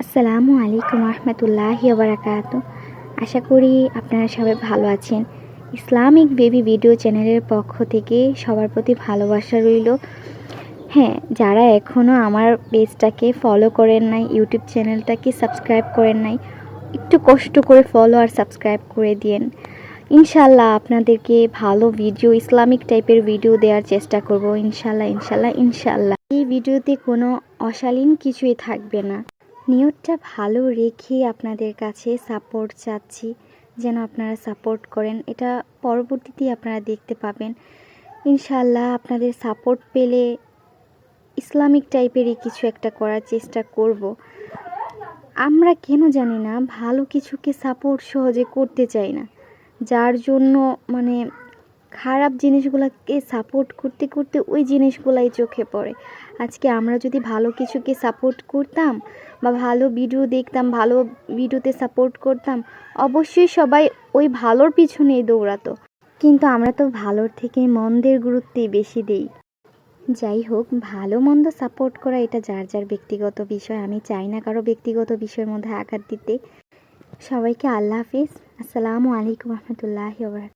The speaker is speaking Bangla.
আসসালামু আলাইকুম রহমতুল্লাহি ওবারাকাতু। আশা করি আপনারা সবাই ভালো আছেন। ইসলামিক বেবি ভিডিও চ্যানেলের পক্ষ থেকে সবার প্রতি ভালোবাসা রইল। হ্যাঁ, যারা এখনও আমার পেজটাকে ফলো করেন নাই, ইউটিউব চ্যানেলটাকে সাবস্ক্রাইব করেন নাই, একটু কষ্ট করে ফলো আর সাবস্ক্রাইব করে দিয়েন। ইনশাল্লাহ আপনাদেরকে ভালো ভিডিও, ইসলামিক টাইপের ভিডিও দেওয়ার চেষ্টা করব। ইনশাল্লাহ ইনশাল্লাহ ইনশাল্লাহ। এই ভিডিওতে কোনো অশালীন কিছুই থাকবে না। নিয়তটা ভালো রেখে আপনাদের কাছে সাপোর্ট চাচ্ছি, যেন আপনারা সাপোর্ট করেন। এটা পরবর্তীতে আপনারা দেখতে পাবেন। ইনশাল্লাহ আপনাদের সাপোর্ট পেলে ইসলামিক টাইপেরই কিছু একটা করার চেষ্টা করব। আমরা কেন জানি না ভালো কিছুকে সাপোর্ট সহজে করতে চাই না, যার জন্য খারাপ জিনিসগুলোকে সাপোর্ট করতে করতে ওই জিনিসগুলাই চোখে পড়ে। আজকে আমরা যদি ভালো কিছুকে সাপোর্ট করতাম বা ভালো ভিডিও দেখতাম, ভালো ভিডিওতে সাপোর্ট করতাম, অবশ্যই সবাই ওই ভালোর পিছনেই দৌড়াতো। কিন্তু আমরা তো ভালোর থেকে মন্দের গুরুত্বই বেশি দেই। যাই হোক, ভালো মন্দ সাপোর্ট করা এটা যার যার ব্যক্তিগত বিষয়। আমি চাই না কারো ব্যক্তিগত বিষয়ের মধ্যে আঘাত দিতে। সবাইকে আল্লাহ হাফিজ। আসসালামু আলাইকুম রহমতুল্লাহি ওয়া বারাকাতুহু।